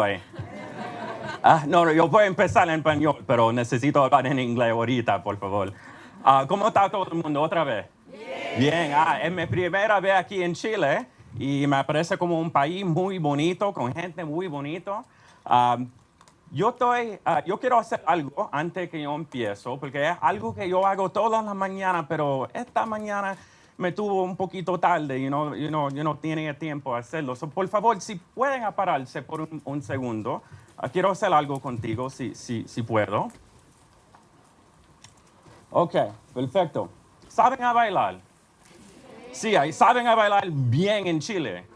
estoy. No, yo voy a empezar en español, pero necesito hablar en inglés ahorita, por favor. ¿Cómo está todo el mundo otra vez? Bien, es mi primera vez aquí en Chile y me parece como un país muy bonito, con gente muy bonito. Yo quiero hacer algo antes que yo empiezo, porque es algo que yo hago todas las mañanas, pero esta mañana me tuvo un poquito tarde y no tiene tiempo a hacerlo. So, por favor, si pueden pararse por un segundo, quiero hacer algo contigo, si puedo. Ok, perfecto. ¿Saben a bailar? Sí, ¿saben a bailar bien en Chile?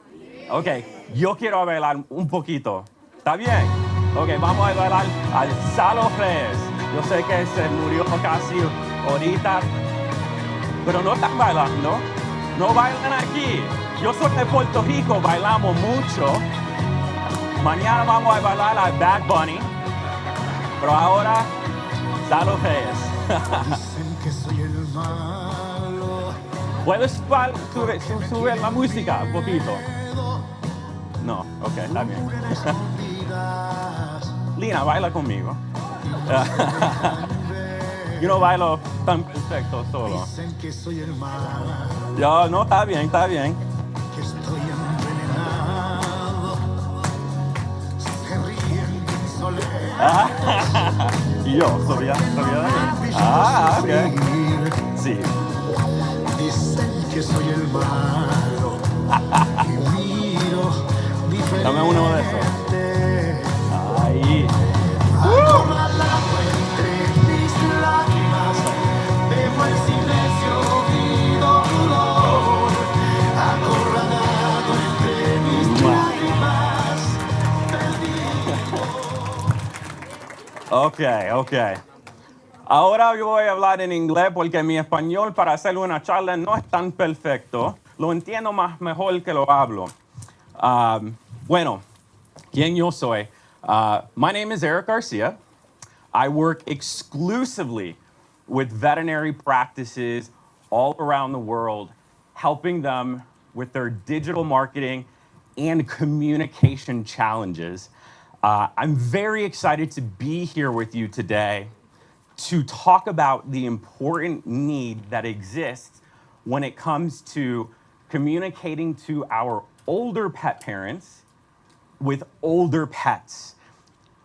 Ok, yo quiero bailar un poquito. ¿Está bien? Ok, vamos a bailar al Salud. Yo sé que se murió casi ahorita, pero no están bailando. No bailan aquí. Yo soy de Puerto Rico, bailamos mucho. Mañana vamos a bailar al Bad Bunny, pero ahora Salud. Dicen que soy el malo. ¿Puedes subir la música un poquito? No, ok, está bien. Lina, baila conmigo. Yo no bailo tan perfecto solo. Dicen que soy el malo. Yo, no, está bien, está bien. Que estoy envenenado. Se ríen de mi soledad. Y yo, ¿sabía? Ok. Sí. Dicen que soy el malo. Y miro diferente. Dame uno de esos. Ahí. Acorralado entre mis lágrimas, dejo el silencio mi dolor. Acorralado entre mis lágrimas, perdido. Ok. Ahora yo voy a hablar en inglés porque mi español para hacer una charla no es tan perfecto. Lo entiendo mejor que lo hablo. Bueno, ¿quién yo soy? My name is Eric Garcia. I work exclusively with veterinary practices all around the world, helping them with their digital marketing and communication challenges. I'm very excited to be here with you today to talk about the important need that exists when it comes to communicating to our older pet parents with older pets.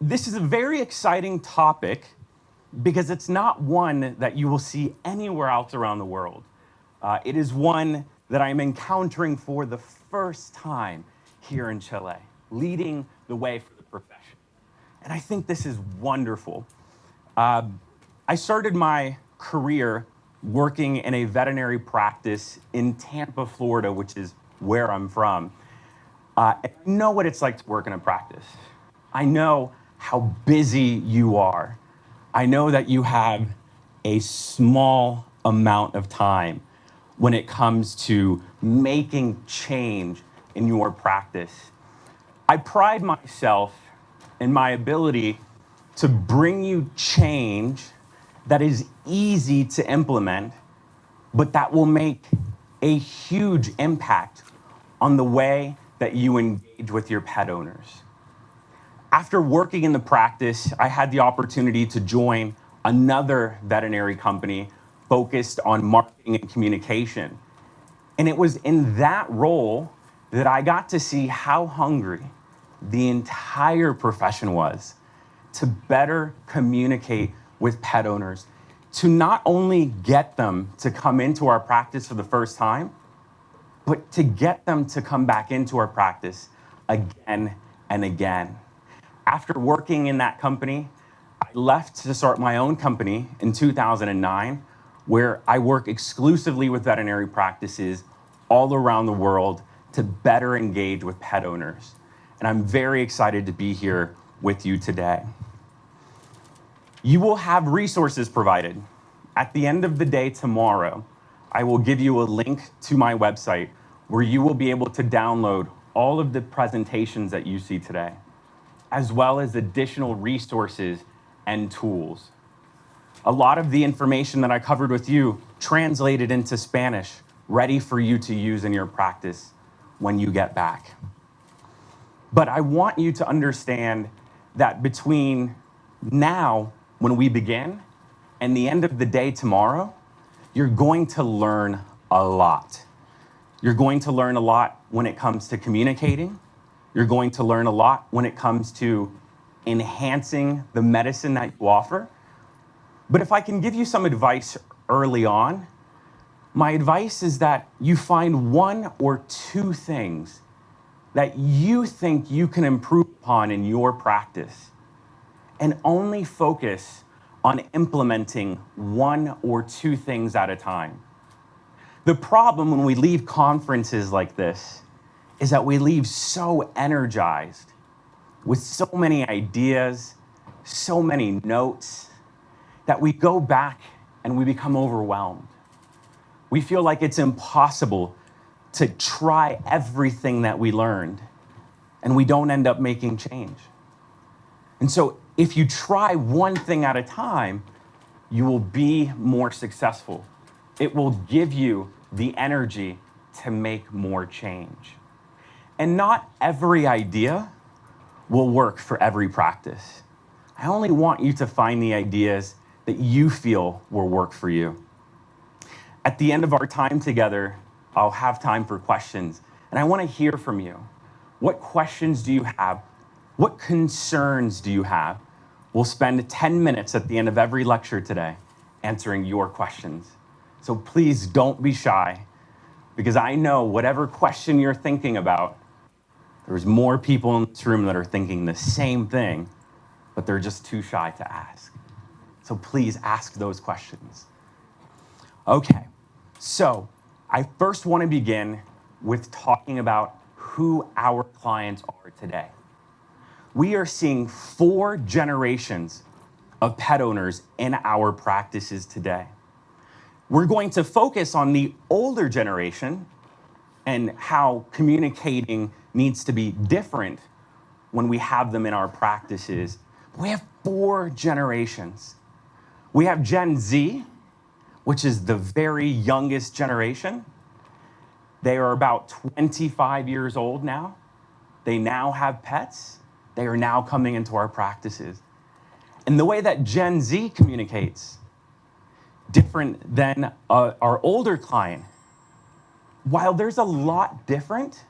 This is a very exciting topic because it's not one that you will see anywhere else around the world. It is one that I'm encountering for the first time here in Chile, leading the way for the profession. And I think this is wonderful. I started my career working in a veterinary practice in Tampa, Florida, which is where I'm from. I know what it's like to work in a practice. I know how busy you are. I know that you have a small amount of time when it comes to making change in your practice. I pride myself in my ability to bring you change that is easy to implement, but that will make a huge impact on the way that you engage with your pet owners. After working in the practice, I had the opportunity to join another veterinary company focused on marketing and communication. And it was in that role that I got to see how hungry the entire profession was to better communicate with pet owners, to not only get them to come into our practice for the first time, but to get them to come back into our practice again and again. After working in that company, I left to start my own company in 2009, where I work exclusively with veterinary practices all around the world to better engage with pet owners. And I'm very excited to be here with you today. You will have resources provided. At the end of the day tomorrow, I will give you a link to my website where you will be able to download all of the presentations that you see today, as well as additional resources and tools. A lot of the information that I covered with you translated into Spanish, ready for you to use in your practice when you get back. But I want you to understand that between now, when we begin, and the end of the day tomorrow, you're going to learn a lot. You're going to learn a lot when it comes to communicating. You're going to learn a lot when it comes to enhancing the medicine that you offer. But if I can give you some advice early on, my advice is that you find one or two things that you think you can improve upon in your practice, and only focus on implementing one or two things at a time. The problem when we leave conferences like this is that we leave so energized with so many ideas, so many notes, that we go back and we become overwhelmed. We feel like it's impossible to try everything that we learned, and we don't end up making change. And so if you try one thing at a time, you will be more successful. It will give you the energy to make more change. And not every idea will work for every practice. I only want you to find the ideas that you feel will work for you. At the end of our time together, I'll have time for questions, and I want to hear from you. What questions do you have? What concerns do you have? We'll spend 10 minutes at the end of every lecture today answering your questions. So please don't be shy, because I know whatever question you're thinking about, there's more people in this room that are thinking the same thing, but they're just too shy to ask. So please ask those questions. Okay, so I first want to begin with talking about who our clients are today. We are seeing 4 generations of pet owners in our practices today. We're going to focus on the older generation and how communicating needs to be different when we have them in our practices. We have 4 generations. We have Gen Z, which is the very youngest generation. They are about 25 years old now. They now have pets. They are now coming into our practices. And the way that Gen Z communicates, different than our older client. While there's a lot different,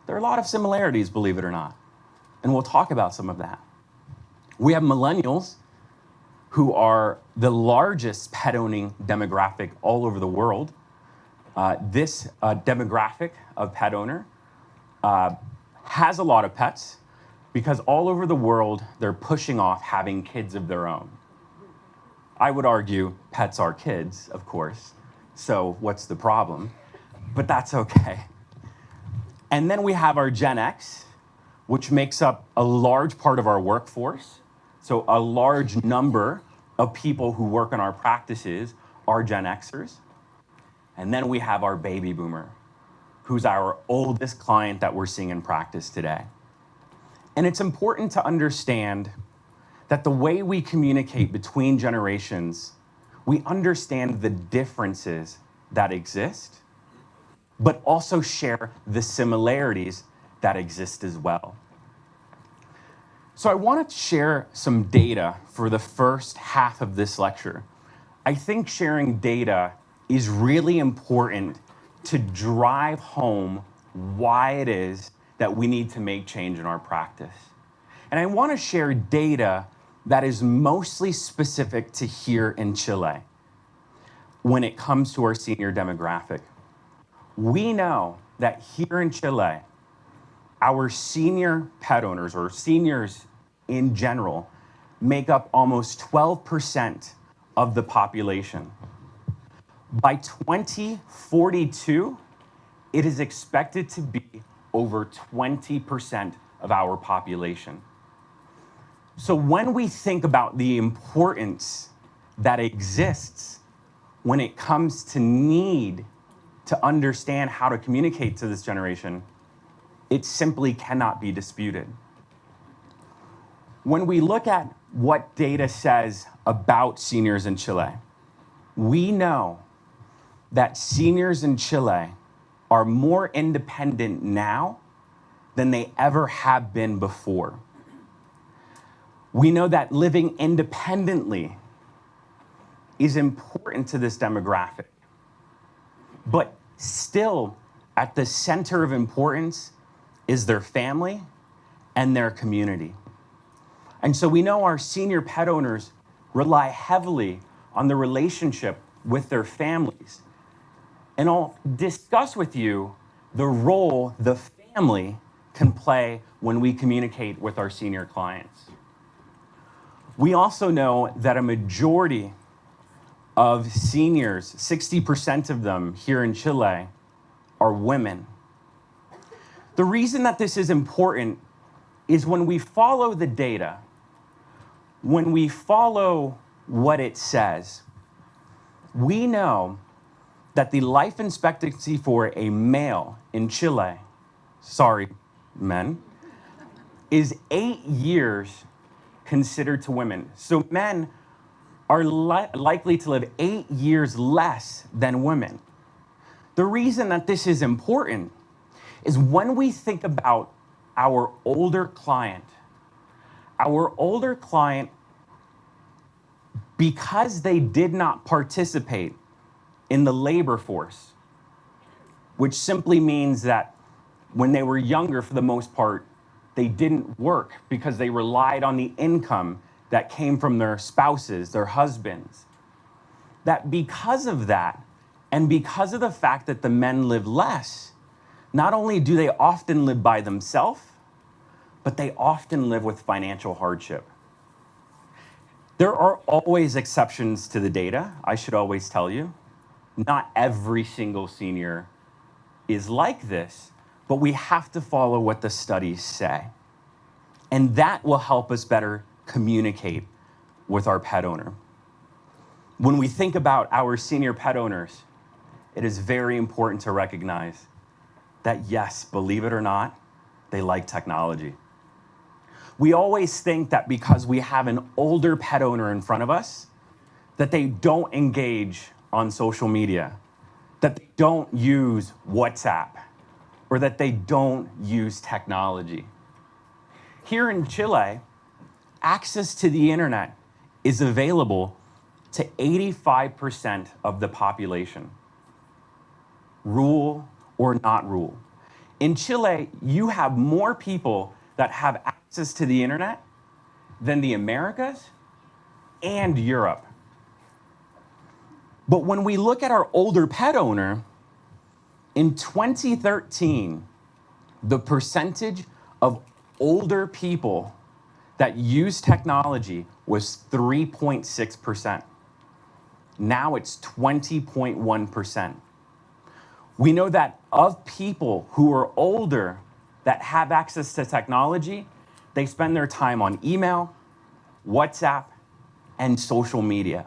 there are a lot of similarities, believe it or not. And we'll talk about some of that. We have millennials, who are the largest pet owning demographic all over the world. This demographic of pet owner has a lot of pets, because all over the world, they're pushing off having kids of their own. I would argue pets are kids, of course, so what's the problem? But that's okay. And then we have our Gen X, which makes up a large part of our workforce. So a large number of people who work in our practices are Gen Xers. And then we have our baby boomer, who's our oldest client that we're seeing in practice today. And it's important to understand that the way we communicate between generations, we understand the differences that exist, but also share the similarities that exist as well. So I want to share some data for the first half of this lecture. I think sharing data is really important to drive home why it is that we need to make change in our practice. And I want to share data that is mostly specific to here in Chile when it comes to our senior demographic. We know that here in Chile, our senior pet owners, or seniors in general, make up almost 12% of the population. By 2042, it is expected to be over 20% of our population. So when we think about the importance that exists when it comes to need to understand how to communicate to this generation, it simply cannot be disputed. When we look at what data says about seniors in Chile, we know that seniors in Chile are more independent now than they ever have been before. We know that living independently is important to this demographic, but still at the center of importance is their family and their community. And so we know our senior pet owners rely heavily on the relationship with their families. And I'll discuss with you the role the family can play when we communicate with our senior clients. We also know that a majority of seniors, 60% of them here in Chile, are women. The reason that this is important is when we follow the data, when we follow what it says, we know that the life expectancy for a male in Chile, men, is 8 years considered to women. So men are likely to live 8 years less than women. The reason that this is important is when we think about our older client, because they did not participate in the labor force, which simply means that when they were younger, for the most part, they didn't work because they relied on the income that came from their spouses, their husbands. That because of that, and because of the fact that the men live less, not only do they often live by themselves, but they often live with financial hardship. There are always exceptions to the data, I should always tell you. Not every single senior is like this, but we have to follow what the studies say. And that will help us better communicate with our pet owner. When we think about our senior pet owners, it is very important to recognize that yes, believe it or not, they like technology. We always think that because we have an older pet owner in front of us, that they don't engage on social media, that they don't use WhatsApp, or that they don't use technology. Here in Chile, access to the internet is available to 85% of the population, rural or not rural. In Chile, you have more people that have access to the internet than the Americas and Europe. But when we look at our older pet owner, in 2013, the percentage of older people that use technology was 3.6%. Now it's 20.1%. We know that of people who are older that have access to technology, they spend their time on email, WhatsApp, and social media.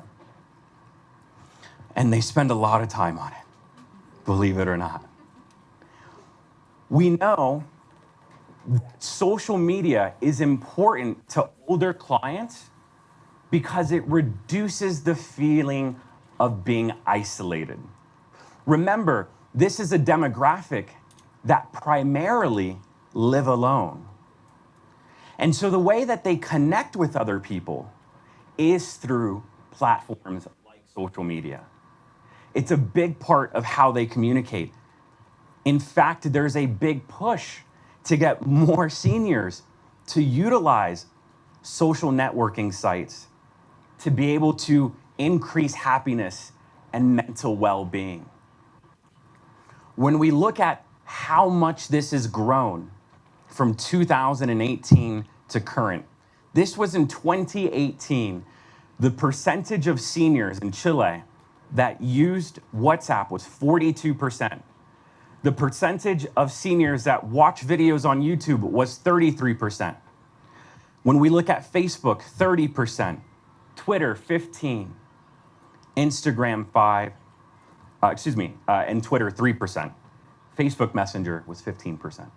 And they spend a lot of time on it, believe it or not. We know that social media is important to older clients because it reduces the feeling of being isolated. Remember, this is a demographic that primarily live alone. And so the way that they connect with other people is through platforms like social media. It's a big part of how they communicate. In fact, there's a big push to get more seniors to utilize social networking sites to be able to increase happiness and mental well-being. When we look at how much this has grown from 2018 to current, this was in 2018, the percentage of seniors in Chile that used WhatsApp was 42%. The percentage of seniors that watch videos on YouTube was 33%. When we look at Facebook, 30%, Twitter, 15%, Instagram, 5%, and Twitter, 3%. Facebook Messenger was 15%.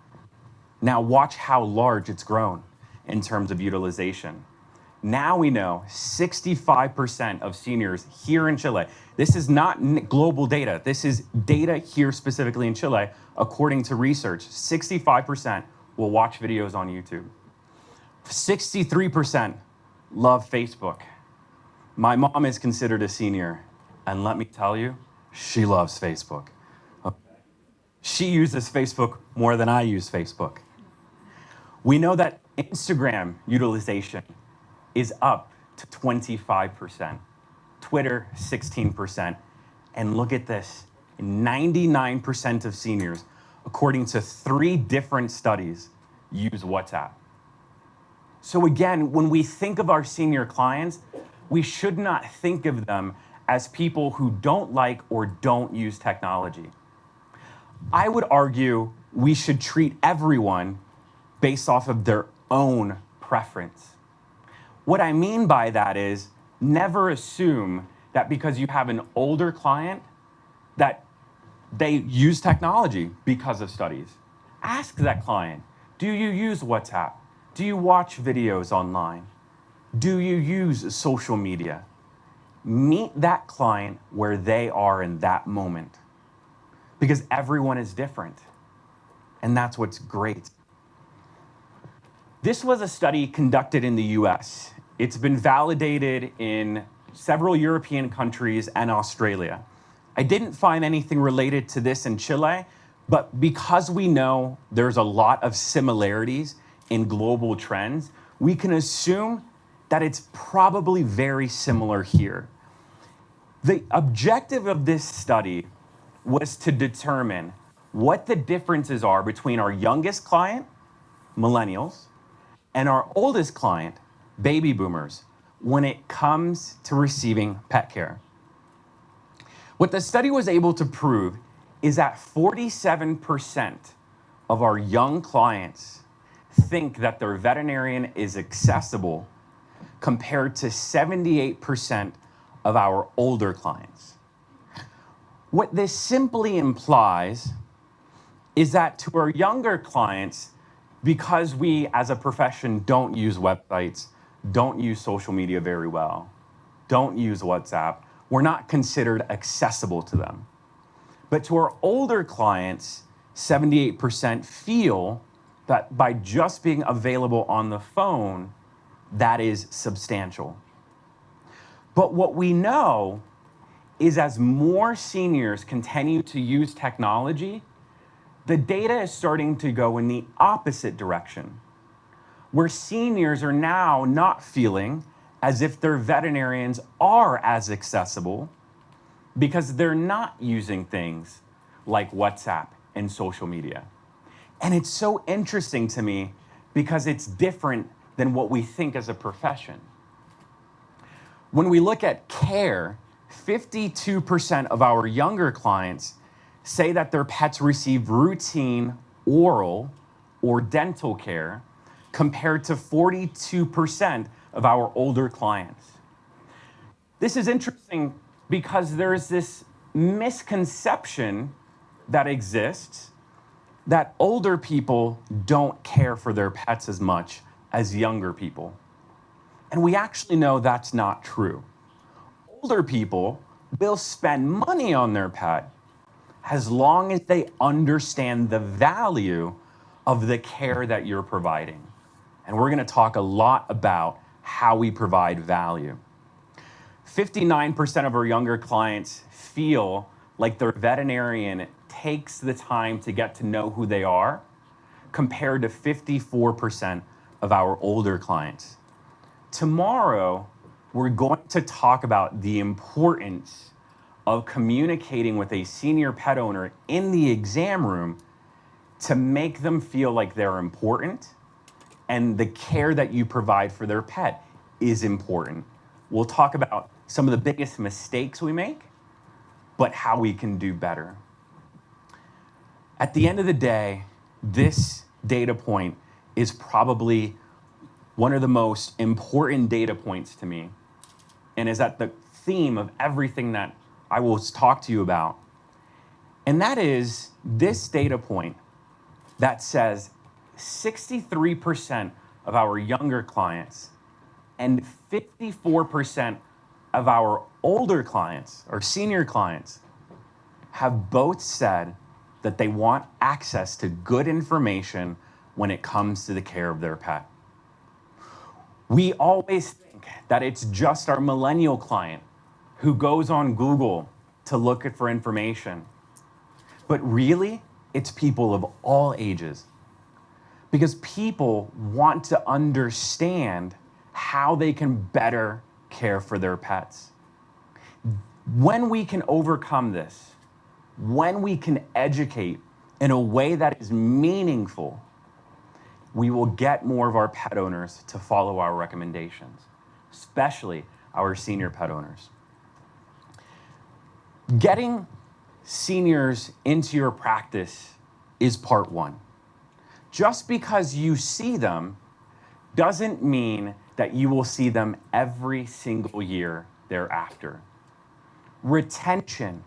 Now watch how large it's grown in terms of utilization. Now we know 65% of seniors here in Chile, this is not global data, this is data here specifically in Chile, according to research, 65% will watch videos on YouTube. 63% love Facebook. My mom is considered a senior, and let me tell you, she loves Facebook. She uses Facebook more than I use Facebook. We know that Instagram utilization is up to 25%, Twitter 16%, and look at this, 99% of seniors, according to 3 different studies, use WhatsApp. So again, when we think of our senior clients, we should not think of them as people who don't like or don't use technology. I would argue we should treat everyone based off of their own preference. What I mean by that is never assume that because you have an older client that they use technology because of studies. Ask that client, do you use WhatsApp? Do you watch videos online? Do you use social media? Meet that client where they are in that moment, because everyone is different, and that's what's great. This was a study conducted in the US. It's been validated in several European countries and Australia. I didn't find anything related to this in Chile, but because we know there's a lot of similarities in global trends, we can assume that it's probably very similar here. The objective of this study was to determine what the differences are between our youngest client, millennials, and our oldest client, baby boomers, when it comes to receiving pet care. What the study was able to prove is that 47% of our young clients think that their veterinarian is accessible compared to 78% of our older clients. What this simply implies is that to our younger clients, because we as a profession don't use websites, don't use social media very well, don't use WhatsApp, we're not considered accessible to them. But to our older clients, 78% feel that by just being available on the phone, that is substantial. But what we know is as more seniors continue to use technology, the data is starting to go in the opposite direction, where seniors are now not feeling as if their veterinarians are as accessible because they're not using things like WhatsApp and social media. And it's so interesting to me because it's different than what we think as a profession. When we look at care, 52% of our younger clients say that their pets receive routine oral or dental care compared to 42% of our older clients. This is interesting because there's this misconception that exists that older people don't care for their pets as much as younger people. And we actually know that's not true. Older people will spend money on their pet as long as they understand the value of the care that you're providing. And we're gonna talk a lot about how we provide value. 59% of our younger clients feel like their veterinarian takes the time to get to know who they are, compared to 54% of our older clients. Tomorrow, we're going to talk about the importance of communicating with a senior pet owner in the exam room to make them feel like they're important and the care that you provide for their pet is important. We'll talk about some of the biggest mistakes we make, but how we can do better. At the end of the day, this data point is probably one of the most important data points to me, and is at the theme of everything that I will talk to you about. And that is this data point that says 63% of our younger clients and 54% of our older clients or senior clients have both said that they want access to good information when it comes to the care of their pet. We always think that it's just our millennial client who goes on Google to look for information. But really, it's people of all ages. Because people want to understand how they can better care for their pets. When we can overcome this, when we can educate in a way that is meaningful, we will get more of our pet owners to follow our recommendations, especially our senior pet owners. Getting seniors into your practice is part one. Just because you see them doesn't mean that you will see them every single year thereafter. Retention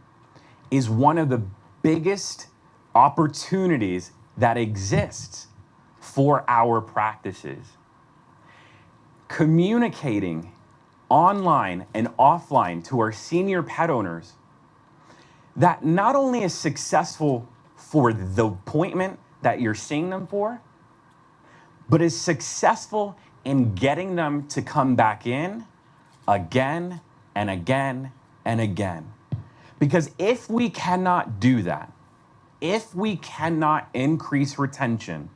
is one of the biggest opportunities that exists for our practices. Communicating online and offline to our senior pet owners that not only is successful for the appointment that you're seeing them for, but is successful in getting them to come back in again and again and again. Because if we cannot do that, if we cannot increase retention,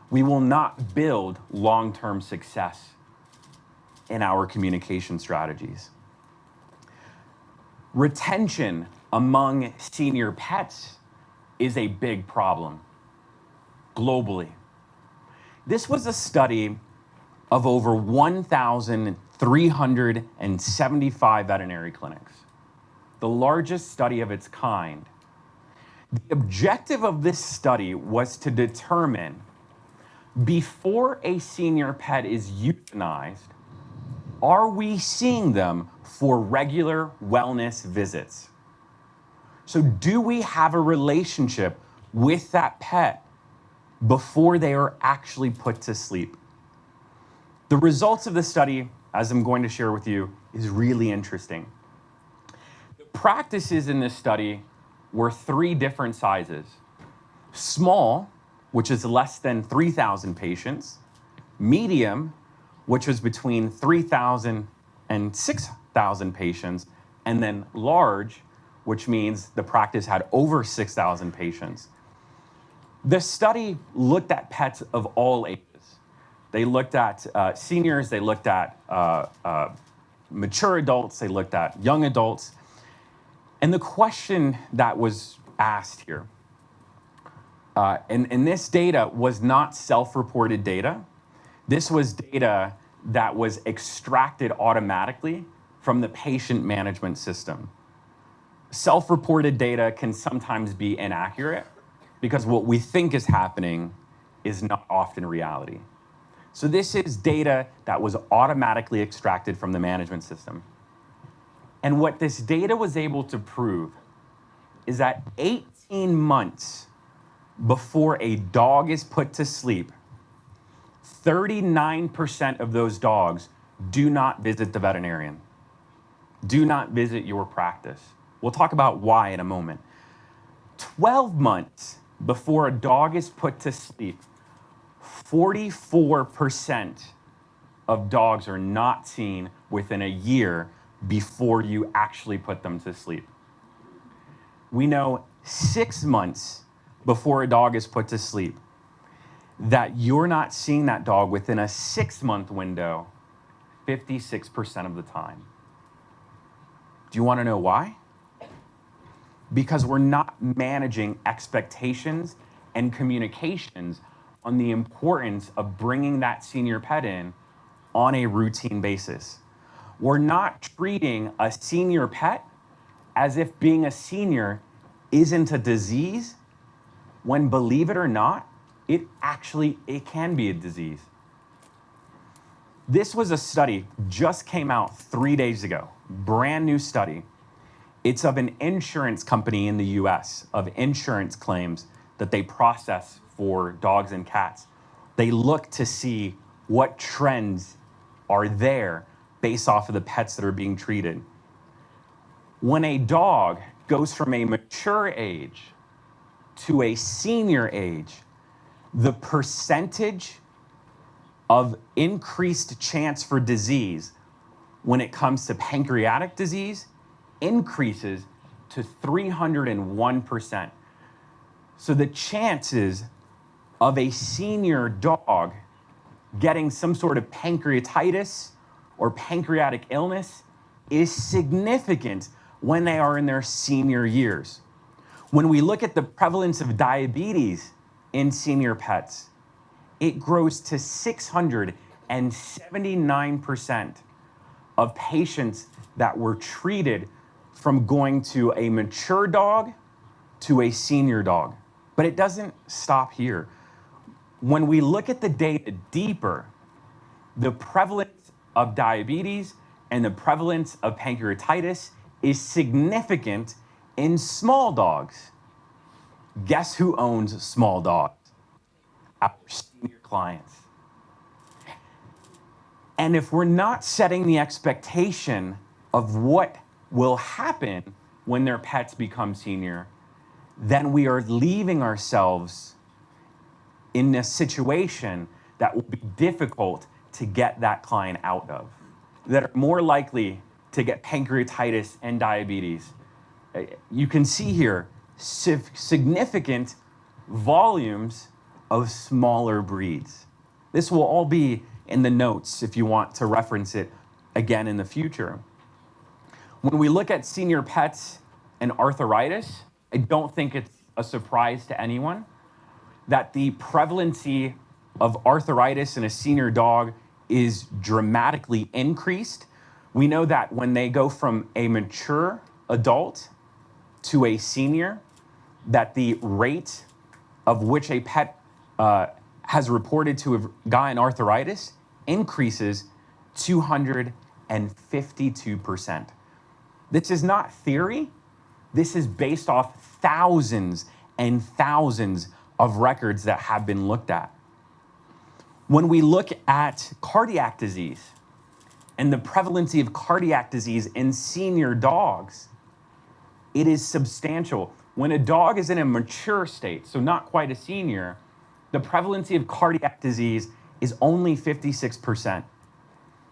we will not build long-term success in our communication strategies. Retention among senior pets is a big problem globally. This was a study of over 1,375 veterinary clinics, the largest study of its kind. The objective of this study was to determine, before a senior pet is euthanized, are we seeing them for regular wellness visits? So do we have a relationship with that pet before they are actually put to sleep? The results of the study, as I'm going to share with you, is really interesting. The practices in this study were 3 different sizes. Small, which is less than 3,000 patients. Medium, which was between 3,000 and 6,000 patients. And then large, which means the practice had over 6,000 patients. The study looked at pets of all ages. They looked at seniors, they looked at mature adults, they looked at young adults. And the question that was asked here, and this data was not self-reported data. This was data that was extracted automatically from the patient management system. Self-reported data can sometimes be inaccurate because what we think is happening is not often reality. So this is data that was automatically extracted from the management system. And what this data was able to prove is that 18 months before a dog is put to sleep, 39% of those dogs do not visit the veterinarian, do not visit your practice. We'll talk about why in a moment. 12 months before a dog is put to sleep, 44% of dogs are not seen within a year before you actually put them to sleep. We know 6 months before a dog is put to sleep that you're not seeing that dog within a 6-month window 56% of the time. Do you want to know why? Because we're not managing expectations and communications on the importance of bringing that senior pet in on a routine basis. We're not treating a senior pet as if being a senior isn't a disease, when, believe it or not, it can be a disease. This was a study just came out 3 days ago, brand new study. It's of an insurance company in the US, of insurance claims that they process for dogs and cats. They look to see what trends are there based off of the pets that are being treated. When a dog goes from a mature age to a senior age, the percentage of increased chance for disease when it comes to pancreatic disease increases to 301%. So the chances of a senior dog getting some sort of pancreatitis or pancreatic illness is significant when they are in their senior years. When we look at the prevalence of diabetes in senior pets, it grows to 679% of patients that were treated from going to a mature dog to a senior dog. But it doesn't stop here. When we look at the data deeper, the prevalence of diabetes and the prevalence of pancreatitis is significant in small dogs. Guess who owns small dogs? Our senior clients. And if we're not setting the expectation of what will happen when their pets become senior, then we are leaving ourselves in a situation that will be difficult to get that client out of, that are more likely to get pancreatitis and diabetes. You can see here significant volumes of smaller breeds. This will all be in the notes if you want to reference it again in the future. When we look at senior pets and arthritis, I don't think it's a surprise to anyone that the prevalency of arthritis in a senior dog is dramatically increased. We know that when they go from a mature adult to a senior, that the rate of which a pet has reported to have gotten arthritis increases 252%. This is not theory. This is based off thousands and thousands of records that have been looked at. When we look at cardiac disease and the prevalency of cardiac disease in senior dogs, it is substantial. When a dog is in a mature state, so not quite a senior, the prevalency of cardiac disease is only 56%.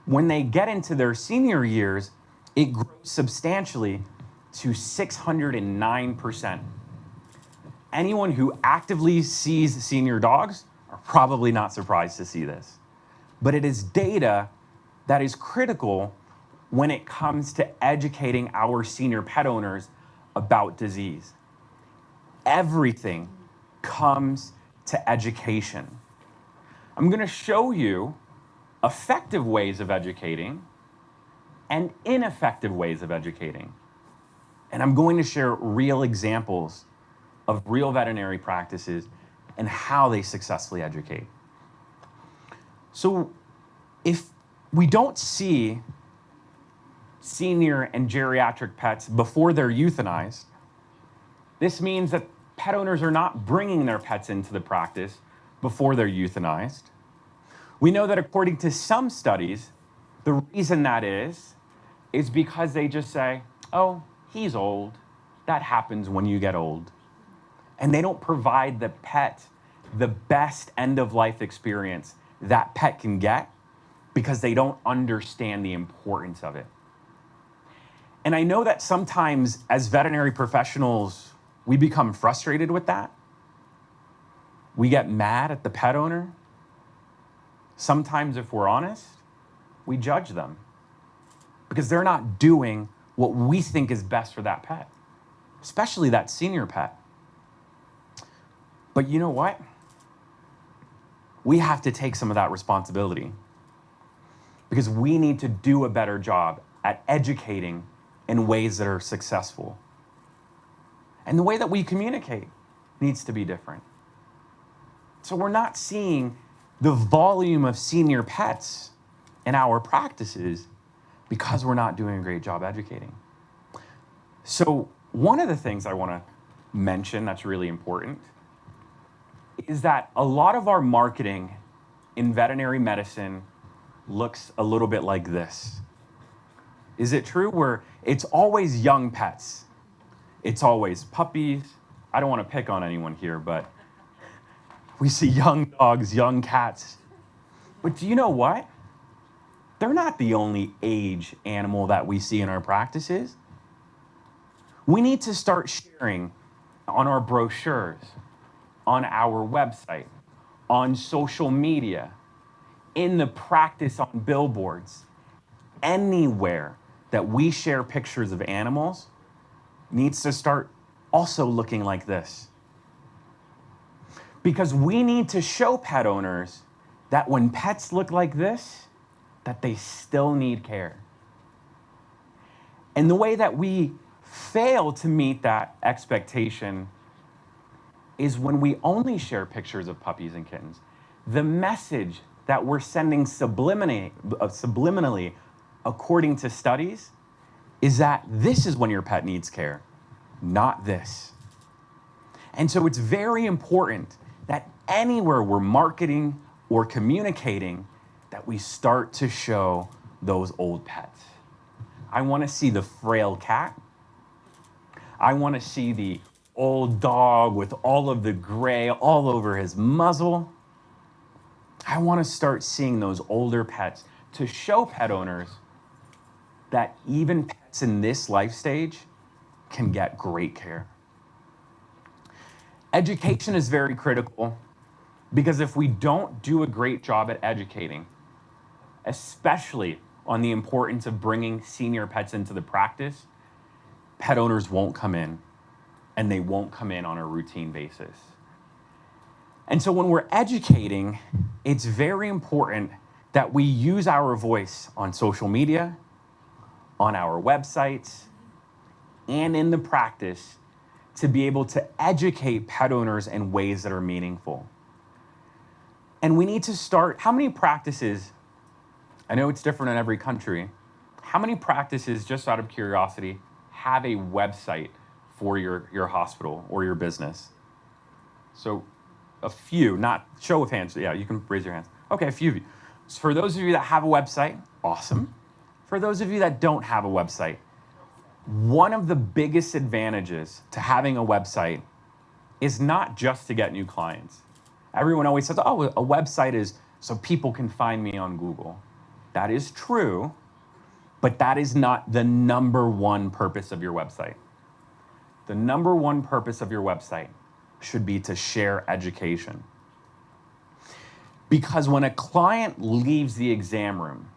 When they get into their senior years, it grows substantially to 609%. Anyone who actively sees senior dogs are probably not surprised to see this. But it is data that is critical when it comes to educating our senior pet owners about disease. Everything comes to education. I'm going to show you effective ways of educating and ineffective ways of educating. And I'm going to share real examples of real veterinary practices and how they successfully educate. So if we don't see senior and geriatric pets before they're euthanized, this means that pet owners are not bringing their pets into the practice before they're euthanized. We know that according to some studies, the reason that is because they just say, oh, he's old. That happens when you get old. And they don't provide the pet the best end-of-life experience that pet can get because they don't understand the importance of it. And I know that sometimes as veterinary professionals, we become frustrated with that. We get mad at the pet owner. Sometimes, if we're honest, we judge them because they're not doing what we think is best for that pet, especially that senior pet. But you know what? We have to take some of that responsibility because we need to do a better job at educating in ways that are successful. And the way that we communicate needs to be different. So we're not seeing the volume of senior pets in our practices because we're not doing a great job educating. So one of the things I want to mention that's really important is that a lot of our marketing in veterinary medicine looks a little bit like this. Is it true? Where it's always young pets. It's always puppies. I don't want to pick on anyone here, but We see young dogs, young cats. But do you know what? They're not the only age animal that we see in our practices. We need to start sharing on our brochures, on our website, on social media, in the practice on billboards, anywhere that we share pictures of animals needs to start also looking like this. Because we need to show pet owners that when pets look like this, that they still need care. And the way that we fail to meet that expectation is when we only share pictures of puppies and kittens. The message that we're sending subliminally, according to studies, is that this is when your pet needs care, not this. And so it's very important that anywhere we're marketing or communicating, that we start to show those old pets. I want to see the frail cat. I want to see the old dog with all of the gray all over his muzzle. I want to start seeing those older pets to show pet owners that even pets in this life stage can get great care. Education is very critical because if we don't do a great job at educating, especially on the importance of bringing senior pets into the practice, pet owners won't come in, and they won't come in on a routine basis. And so when we're educating, it's very important that we use our voice on social media, on our websites, and in the practice to be able to educate pet owners in ways that are meaningful. And we need to start, how many practices, I know it's different in every country, how many practices, just out of curiosity, have a website for your hospital or your business? So a few, not show of hands. Yeah, you can raise your hands. Okay, a few of you. So for those of you that have a website, awesome. For those of you that don't have a website, one of the biggest advantages to having a website is not just to get new clients. Everyone always says, oh, a website is so people can find me on Google. That is true, but that is not the number one purpose of your website. The number one purpose of your website should be to share education. Because when a client leaves the exam room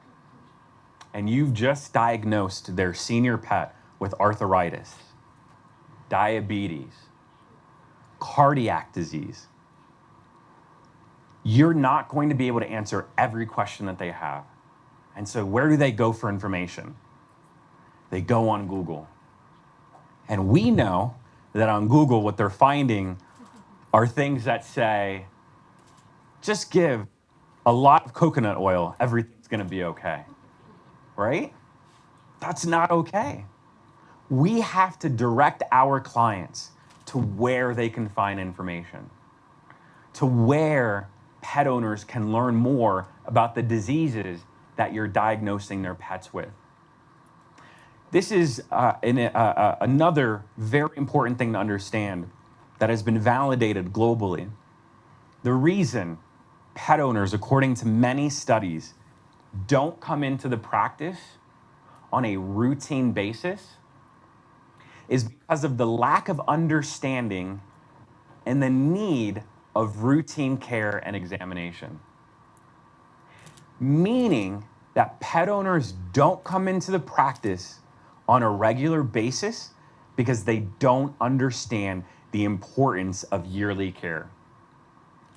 and you've just diagnosed their senior pet with arthritis, diabetes, cardiac disease, you're not going to be able to answer every question that they have. And so where do they go for information? They go on Google. And we know that on Google, what they're finding are things that say, just give a lot of coconut oil, everything's gonna be okay, right? That's not okay. We have to direct our clients to where they can find information, to where pet owners can learn more about the diseases that you're diagnosing their pets with. This is another very important thing to understand that has been validated globally. The reason pet owners, according to many studies, don't come into the practice on a routine basis is because of the lack of understanding and the need of routine care and examination. Meaning that pet owners don't come into the practice on a regular basis because they don't understand the importance of yearly care.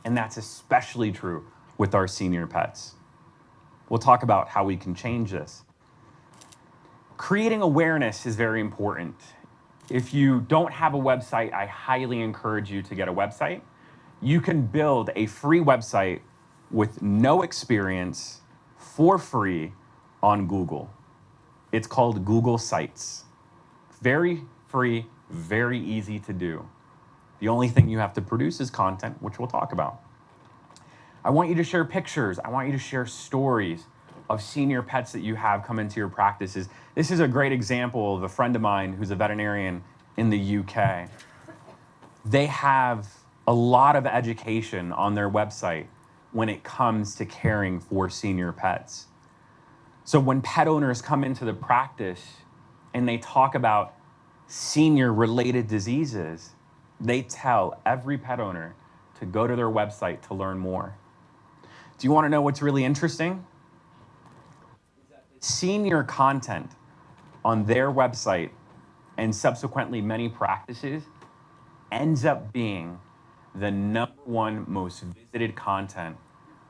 And that's especially true with our senior pets. We'll talk about how we can change this. Creating awareness is very important. If you don't have a website, I highly encourage you to get a website. You can build a free website with no experience for free on Google. It's called Google Sites. Very free, very easy to do. The only thing you have to produce is content, which we'll talk about. I want you to share pictures. I want you to share stories of senior pets that you have come into your practices. This is a great example of a friend of mine who's a veterinarian in the UK. They have a lot of education on their website when it comes to caring for senior pets. So when pet owners come into the practice and they talk about senior-related diseases, they tell every pet owner to go to their website to learn more. Do you want to know what's really interesting? Senior content on their website and subsequently many practices ends up being the #1 most visited content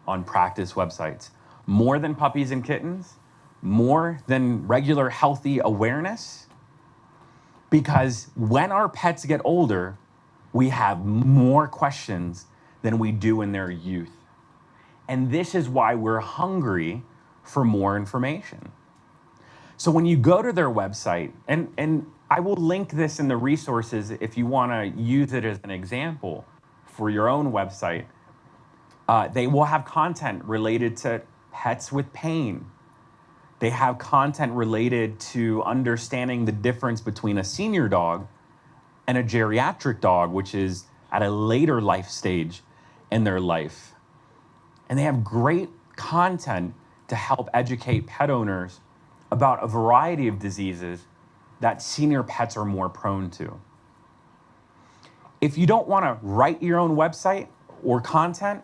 on practice websites. More than puppies and kittens, more than regular healthy awareness, because when our pets get older, we have more questions than we do in their youth. And this is why we're hungry for more information. So when you go to their website, and I will link this in the resources if you want to use it as an example for your own website, they will have content related to pets with pain. They have content related to understanding the difference between a senior dog and a geriatric dog, which is at a later life stage in their life. And they have great content to help educate pet owners about a variety of diseases that senior pets are more prone to. If you don't want to write your own website or content,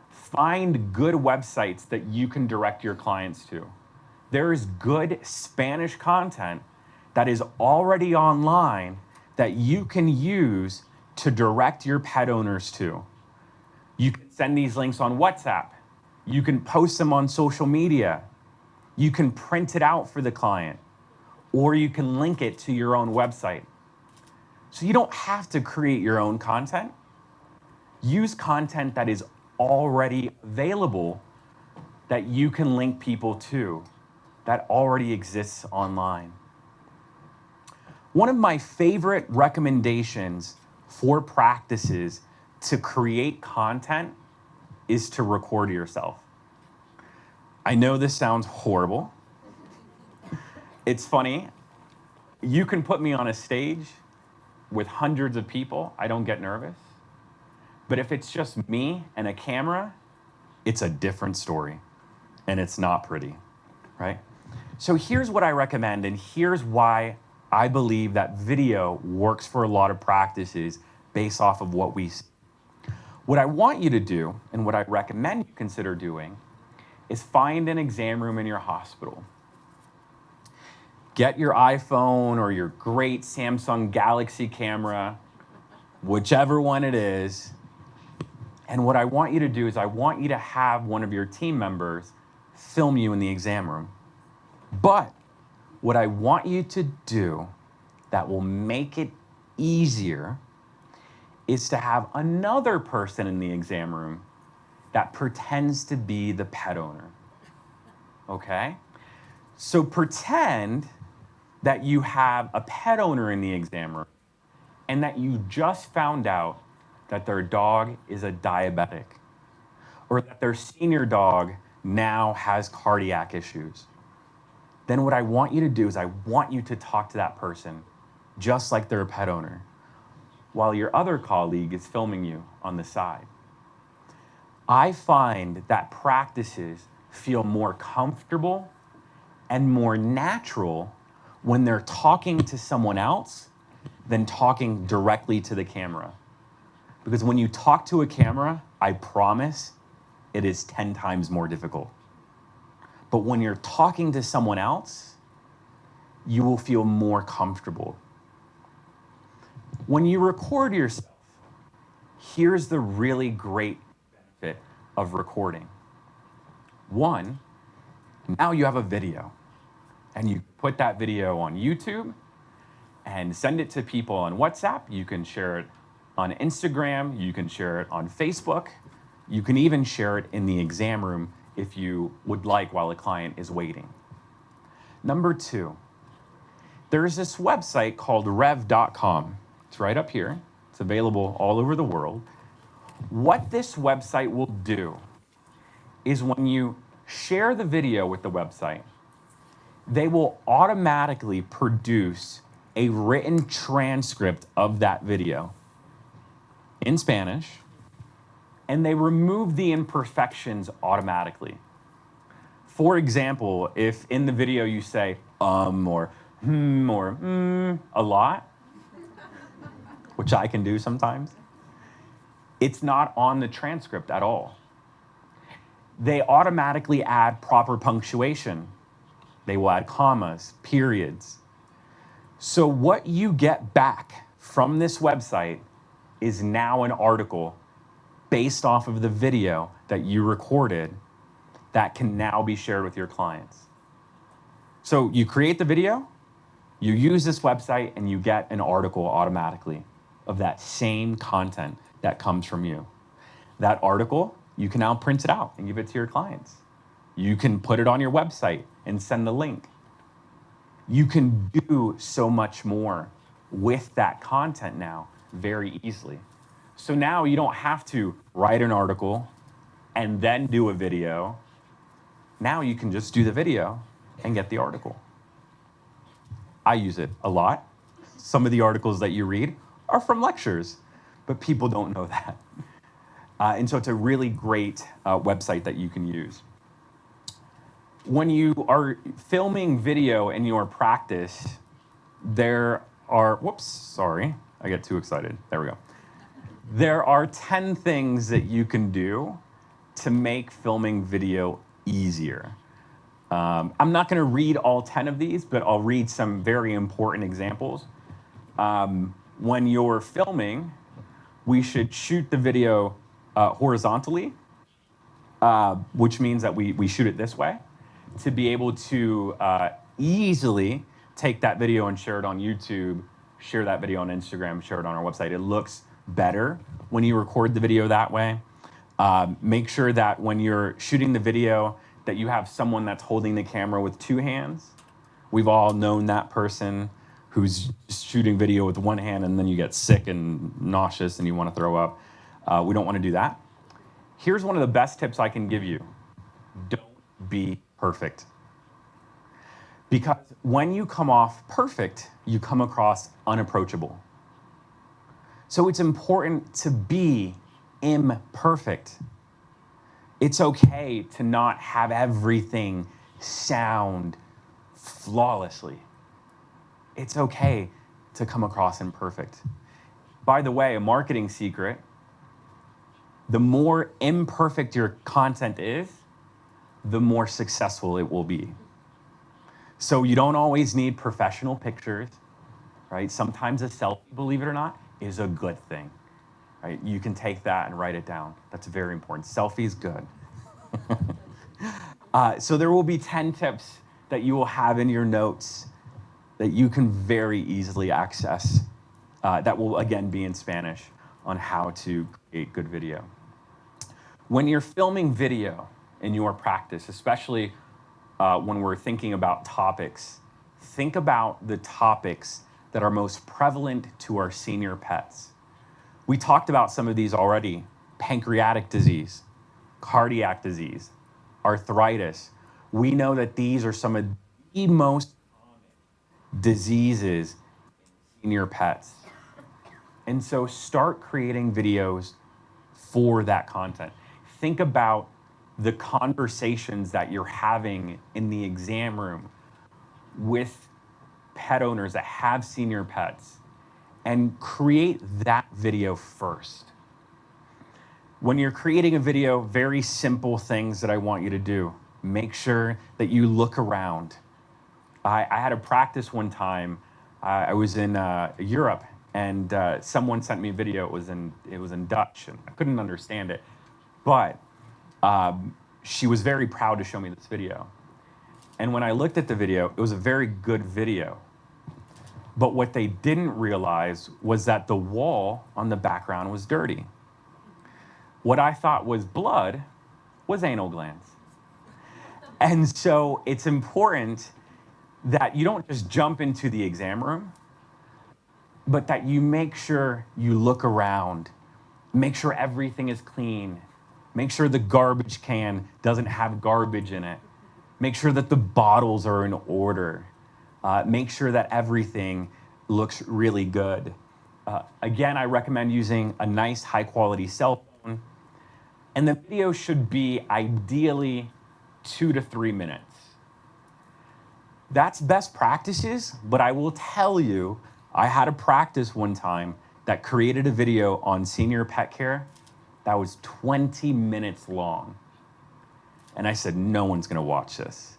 find good websites that you can direct your clients to. There is good Spanish content that is already online that you can use to direct your pet owners to. You can send these links on WhatsApp. You can post them on social media. You can print it out for the client, or you can link it to your own website. So you don't have to create your own content. Use content that is already available that you can link people to, that already exists online. One of my favorite recommendations for practices to create content is to record yourself. I know this sounds horrible. It's funny. You can put me on a stage with hundreds of people, I don't get nervous. But if it's just me and a camera, it's a different story, and it's not pretty, right? So here's what I recommend, and here's why I believe that video works for a lot of practices based off of what we see. What I want you to do, and what I recommend you consider doing, is find an exam room in your hospital. Get your iPhone or your great Samsung Galaxy camera, whichever one it is, and what I want you to do is I want you to have one of your team members film you in the exam room. But what I want you to do that will make it easier is to have another person in the exam room that pretends to be the pet owner, okay? So pretend that you have a pet owner in the exam room and that you just found out that their dog is a diabetic or that their senior dog now has cardiac issues. Then what I want you to do is I want you to talk to that person just like they're a pet owner while your other colleague is filming you on the side. I find that practices feel more comfortable and more natural when they're talking to someone else than talking directly to the camera. Because when you talk to a camera, I promise it is 10 times more difficult. But when you're talking to someone else, you will feel more comfortable. When you record yourself, here's the really great benefit of recording. One, now you have a video, and you put that video on YouTube and send it to people on WhatsApp. You can share it on Instagram. You can share it on Facebook. You can even share it in the exam room if you would like while a client is waiting. Number two, there's this website called rev.com. It's right up here. It's available all over the world. What this website will do is when you share the video with the website, they will automatically produce a written transcript of that video in Spanish, and they remove the imperfections automatically. For example, if in the video you say or a lot, which I can do sometimes, it's not on the transcript at all. They automatically add proper punctuation. They will add commas, periods. So what you get back from this website is now an article based off of the video that you recorded that can now be shared with your clients. So you create the video, you use this website, and you get an article automatically of that same content that comes from you. That article, you can now print it out and give it to your clients. You can put it on your website and send the link. You can do so much more with that content now very easily. So now you don't have to write an article and then do a video. Now you can just do the video and get the article. I use it a lot. Some of the articles that you read are from lectures, but people don't know that. And so it's a really great website that you can use. When you are filming video in your practice, there are, whoops, sorry, I get too excited. There we go. There are 10 things that you can do to make filming video easier. I'm not gonna read all 10 of these, but I'll read some very important examples. When you're filming, we should shoot the video horizontally, which means that we shoot it this way to be able to easily take that video and share it on YouTube, share that video on Instagram, share it on our website. It looks better when you record the video that way. Make sure that when you're shooting the video that you have someone that's holding the camera with two hands. We've all known that person who's shooting video with one hand and then you get sick and nauseous and you want to throw up. We don't want to do that. Here's one of the best tips I can give you. Don't be perfect. Because when you come off perfect, you come across unapproachable. So it's important to be imperfect. It's okay to not have everything sound flawlessly. It's okay to come across imperfect. By the way, a marketing secret, the more imperfect your content is, the more successful it will be. So you don't always need professional pictures, right? Sometimes a selfie, believe it or not, is a good thing, right? You can take that and write it down. That's very important. Selfie's good. So there will be 10 tips that you will have in your notes that you can very easily access that will, again, be in Spanish on how to create good video. When you're filming video in your practice, especially when we're thinking about topics, think about the topics that are most prevalent to our senior pets. We talked about some of these already: pancreatic disease, cardiac disease, arthritis. We know that these are some of the most common diseases in senior pets. And so start creating videos for that content. Think about the conversations that you're having in the exam room with pet owners that have senior pets, and create that video first. When you're creating a video, very simple things that I want you to do. Make sure that you look around. I had a practice one time. I was in Europe, and someone sent me a video. It was in Dutch, and I couldn't understand it. But she was very proud to show me this video. And when I looked at the video, it was a very good video. But what they didn't realize was that the wall on the background was dirty. What I thought was blood was anal glands. And so it's important that you don't just jump into the exam room, but that you make sure you look around, make sure everything is clean, make sure the garbage can doesn't have garbage in it, make sure that the bottles are in order, make sure that everything looks really good. Again, I recommend using a nice high quality cell phone. And the video should be ideally 2 to 3 minutes. That's best practices, but I will tell you, I had a practice one time that created a video on senior pet care that was 20 minutes long. And I said, no one's gonna watch this.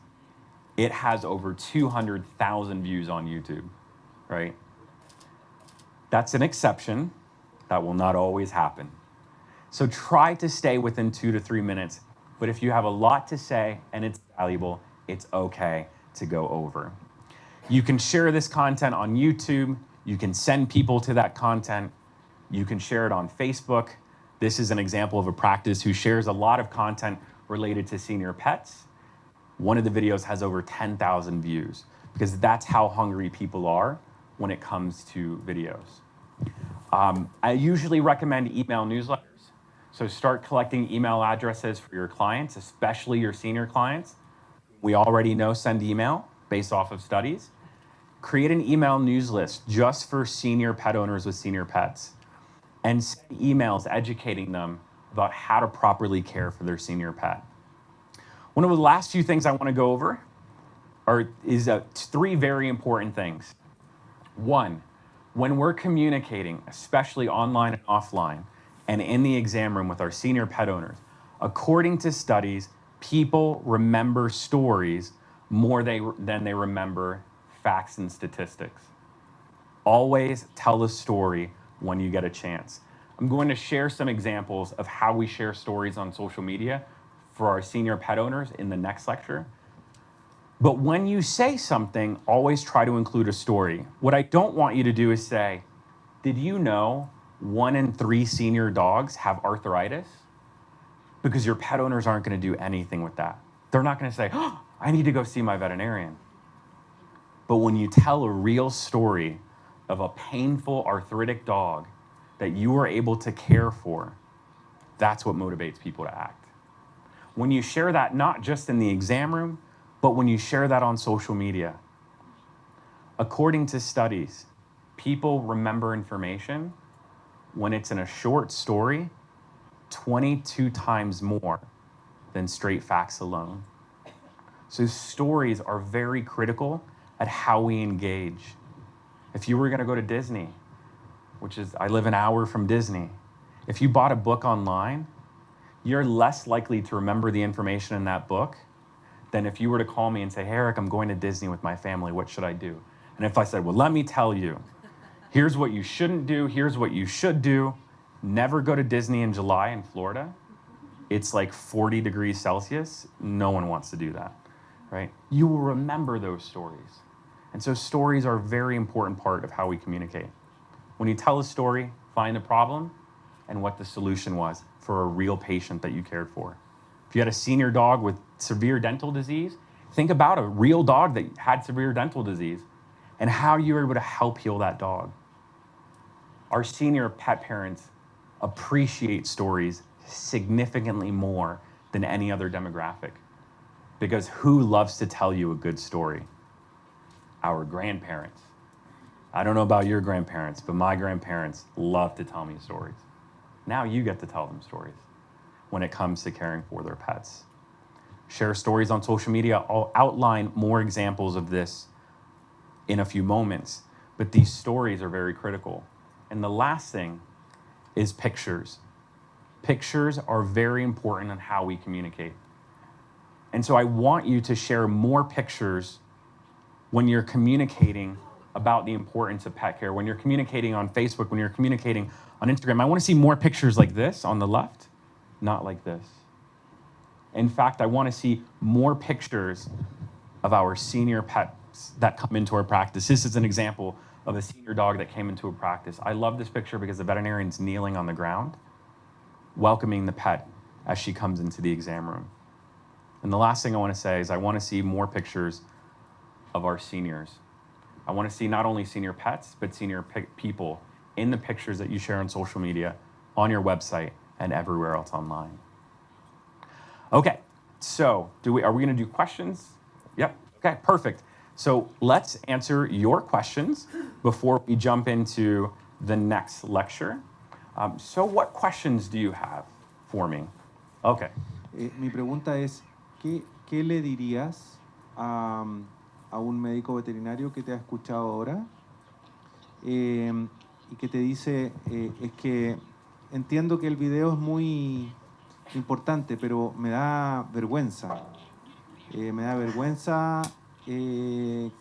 It has over 200,000 views on YouTube, right? That's an exception. That will not always happen. So try to stay within 2 to 3 minutes, but if you have a lot to say and it's valuable, it's okay to go over. You can share this content on YouTube. You can send people to that content. You can share it on Facebook. This is an example of a practice who shares a lot of content related to senior pets. One of the videos has over 10,000 views because that's how hungry people are when it comes to videos. I usually recommend email newsletters. So start collecting email addresses for your clients, especially your senior clients. We already know send email based off of studies. Create an email news list just for senior pet owners with senior pets and send emails educating them about how to properly care for their senior pet. One of the last few things I want to go over is 3 very important things. 1, when we're communicating, especially online and offline, and in the exam room with our senior pet owners, according to studies, people remember stories more than they remember facts and statistics. Always tell a story when you get a chance. I'm going to share some examples of how we share stories on social media for our senior pet owners in the next lecture. But when you say something, always try to include a story. What I don't want you to do is say, did you know 1 in 3 senior dogs have arthritis? Because your pet owners aren't going to do anything with that. They're not going to say, oh, I need to go see my veterinarian. But when you tell a real story of a painful arthritic dog that you were able to care for, that's what motivates people to act. When you share that, not just in the exam room, but when you share that on social media. According to studies, people remember information when it's in a short story 22 times more than straight facts alone. So stories are very critical at how we engage. If you were going to go to Disney, which is, I live an hour from Disney, if you bought a book online, you're less likely to remember the information in that book than if you were to call me and say, hey, Eric, I'm going to Disney with my family, what should I do? And if I said, well, let me tell you, here's what you shouldn't do, here's what you should do. Never go to Disney in July in Florida. It's like 40 degrees Celsius. No one wants to do that, right? You will remember those stories. And so stories are a very important part of how we communicate. When you tell a story, find the problem and what the solution was for a real patient that you cared for. If you had a senior dog with severe dental disease, think about a real dog that had severe dental disease and how you were able to help heal that dog. Our senior pet parents appreciate stories significantly more than any other demographic, because who loves to tell you a good story? Our grandparents. I don't know about your grandparents, but my grandparents love to tell me stories. Now you get to tell them stories when it comes to caring for their pets. Share stories on social media. I'll outline more examples of this in a few moments, but these stories are very critical. And the last thing is pictures. Pictures are very important in how we communicate. And so I want you to share more pictures when you're communicating about the importance of pet care, when you're communicating on Facebook, when you're communicating on Instagram. I want to see more pictures like this on the left, not like this. In fact, I want to see more pictures of our senior pets that come into our practice. This is an example of a senior dog that came into a practice. I love this picture because the veterinarian's kneeling on the ground, welcoming the pet as she comes into the exam room. And the last thing I want to say is I want to see more pictures of our seniors. I want to see not only senior pets, but senior people in the pictures that you share on social media, on your website, and everywhere else online. Okay, so are we going to do questions? Yep, okay, perfect. So let's answer your questions before we jump into the next lecture. So what questions do you have for me? Okay. Mi pregunta es, ¿qué le dirías a un médico veterinario que te ha escuchado ahora y que te dice, es que entiendo que el video es muy importante, pero me da vergüenza. Me da vergüenza que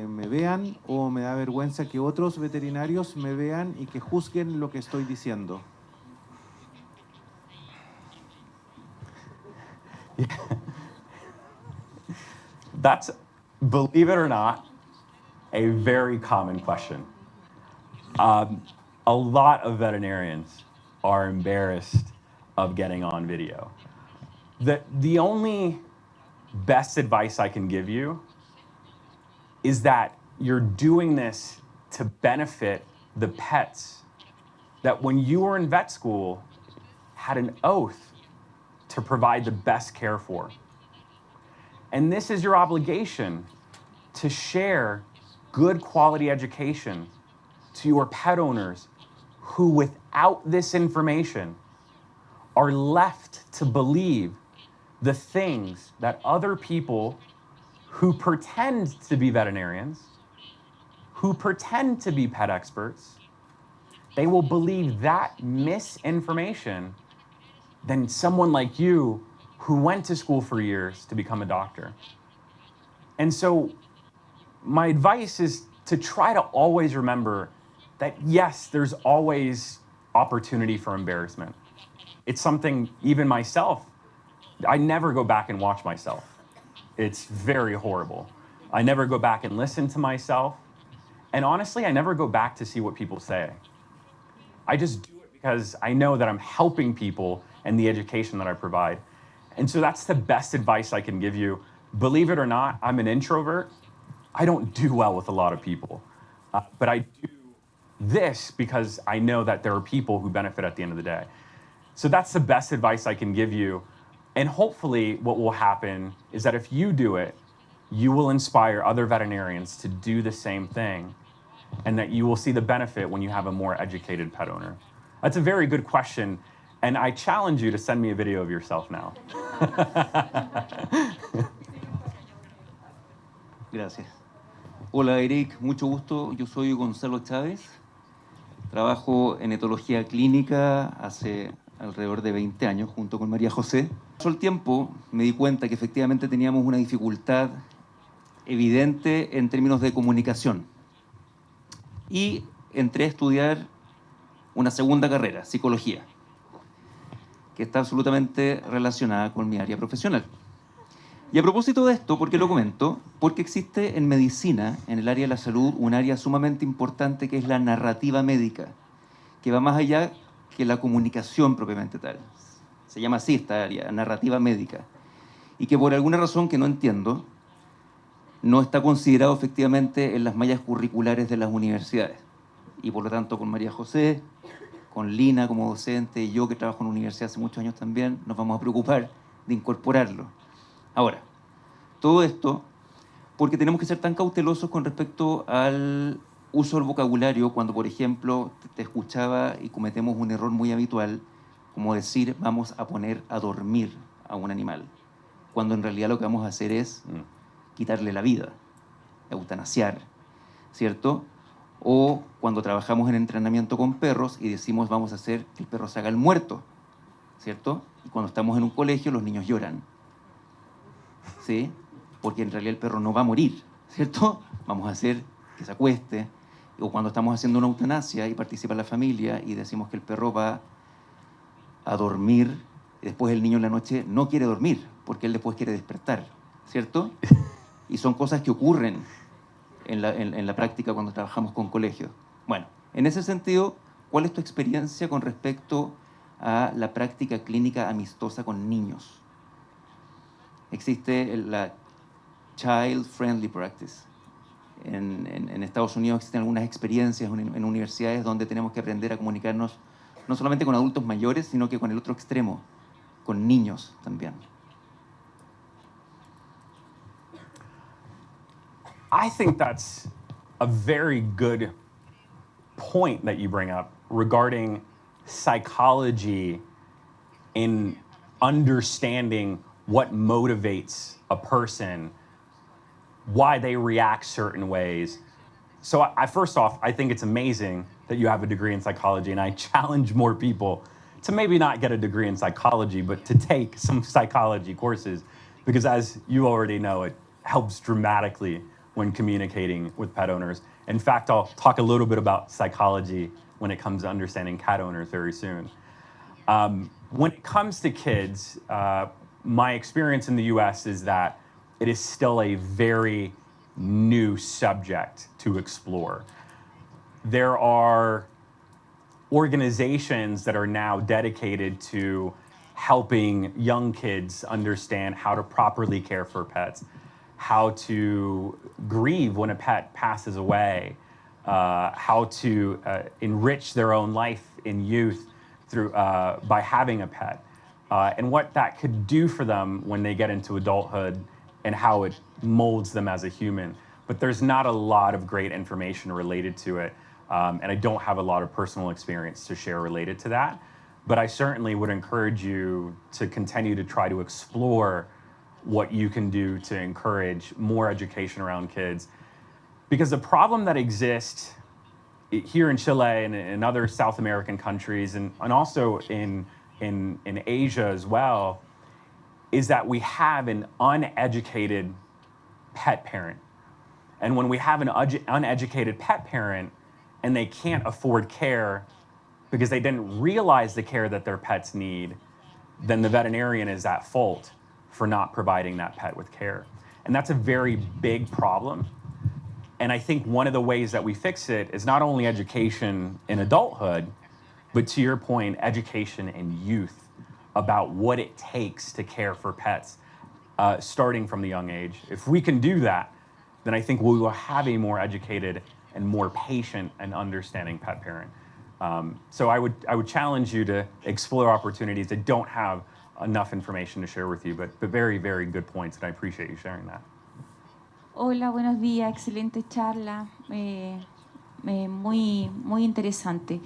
me vean o me da vergüenza que otros veterinarios me vean y que juzguen lo que estoy diciendo? That's, believe it or not, a very common question. A lot of veterinarians are embarrassed of getting on video. The only best advice I can give you is that you're doing this to benefit the pets that when you were in vet school had an oath to provide the best care for. And this is your obligation to share good quality education to your pet owners who, without this information, are left to believe the things that other people who pretend to be veterinarians, who pretend to be pet experts, they will believe that misinformation than someone like you who went to school for years to become a doctor. And so my advice is to try to always remember that yes, there's always opportunity for embarrassment. It's something, even myself, I never go back and watch myself. It's very horrible. I never go back and listen to myself. And honestly, I never go back to see what people say. I just do it because I know that I'm helping people and the education that I provide. And so that's the best advice I can give you. Believe it or not, I'm an introvert. I don't do well with a lot of people. But I do this because I know that there are people who benefit at the end of the day. So that's the best advice I can give you. And hopefully what will happen is that if you do it, you will inspire other veterinarians to do the same thing, and that you will see the benefit when you have a more educated pet owner. That's a very good question, and I challenge you to send me a video of yourself now. Gracias. Hola Eric, mucho gusto. Yo soy Gonzalo Chávez. Trabajo en etología clínica hace alrededor de 20 años junto con María José. Pasó el tiempo, me di cuenta que efectivamente teníamos una dificultad evidente en términos de comunicación. Y entré a estudiar una segunda carrera, psicología, que está absolutamente relacionada con mi área profesional. Y a propósito de esto, ¿por qué lo comento? Porque existe en medicina, en el área de la salud, un área sumamente importante que es la narrativa médica, que va más allá que la comunicación propiamente tal. Se llama así esta área, narrativa médica. Y que por alguna razón que no entiendo, no está considerado efectivamente en las mallas curriculares de las universidades. Y por lo tanto, con María José, con Lina como docente, y yo que trabajo en la universidad hace muchos años también, nos vamos a preocupar de incorporarlo. Ahora, todo esto porque tenemos que ser tan cautelosos con respecto al uso del vocabulario cuando, por ejemplo, te escuchaba y cometemos un error muy habitual, como decir, vamos a poner a dormir a un animal, cuando en realidad lo que vamos a hacer es quitarle la vida, eutanasiar, ¿cierto? O cuando trabajamos en entrenamiento con perros y decimos, vamos a hacer que el perro se haga el muerto, ¿cierto? Y cuando estamos en un colegio, los niños lloran, ¿sí? Porque en realidad el perro no va a morir, ¿cierto? Vamos a hacer que se acueste. O cuando estamos haciendo una eutanasia y participa la familia y decimos que el perro va a dormir, y después el niño en la noche no quiere dormir, porque él después quiere despertar, ¿cierto? Y son cosas que ocurren en la práctica cuando trabajamos con colegios. Bueno, en ese sentido, ¿cuál es tu experiencia con respecto a la práctica clínica amistosa con niños? Existe la Child Friendly Practice. En Estados Unidos existen algunas experiencias en universidades donde tenemos que aprender a comunicarnos no solamente con adultos mayores, sino que con el otro extremo, con niños también. I think that's a very good point that you bring up regarding psychology in understanding what motivates a person, why they react certain ways. So first off, I think it's amazing that you have a degree in psychology, and I challenge more people to maybe not get a degree in psychology, but to take some psychology courses, because as you already know, it helps dramatically when communicating with pet owners. In fact, I'll talk a little bit about psychology when it comes to understanding cat owners very soon. When it comes to kids, my experience in the US is that it is still a very new subject to explore. There are organizations that are now dedicated to helping young kids understand how to properly care for pets, how to grieve when a pet passes away, how to enrich their own life in youth through by having a pet, and what that could do for them when they get into adulthood and how it molds them as a human. But there's not a lot of great information related to it, and I don't have a lot of personal experience to share related to that. But I certainly would encourage you to continue to try to explore what you can do to encourage more education around kids. Because the problem that exists here in Chile and in other South American countries, and also in Asia as well, is that we have an uneducated pet parent. And when we have an uneducated pet parent and they can't afford care because they didn't realize the care that their pets need, then the veterinarian is at fault for not providing that pet with care. And that's a very big problem. And I think one of the ways that we fix it is not only education in adulthood, but to your point, education in youth about what it takes to care for pets, starting from the young age. If we can do that, then I think we will have a more educated and more patient and understanding pet parent. So I would challenge you to explore opportunities. I don't have enough information to share with you, but very, very good points, and I appreciate you sharing that. Hola, buenos días, excelente charla, muy interesante.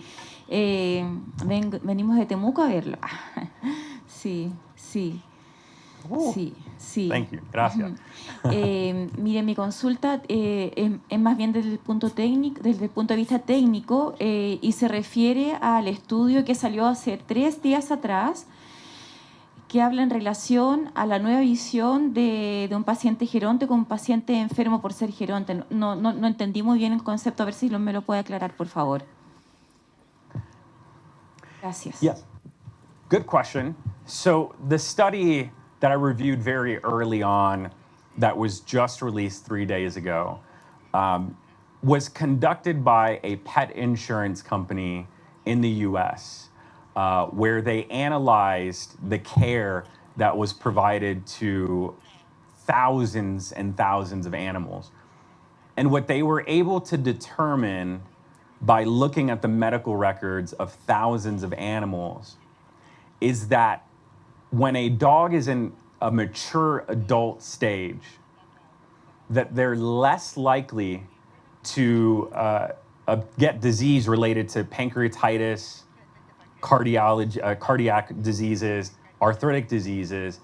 Venimos de Temuco a verlo. Sí. Thank you, gracias. Mire, mi consulta es más bien desde el punto de vista técnico, y se refiere al estudio que salió hace 3 días atrás, que habla en relación a la nueva visión de un paciente geronte con un paciente enfermo por ser geronte. No entendí muy bien el concepto, a ver si me lo puede aclarar, por favor. Gracias. Yes, good question. So the study that I reviewed very early on that was just released 3 days ago was conducted by a pet insurance company in the US, where they analyzed the care that was provided to thousands and thousands of animals. And what they were able to determine by looking at the medical records of thousands of animals is that when a dog is in a mature adult stage, that they're less likely to get disease related to pancreatitis, cardiac diseases, arthritic diseases,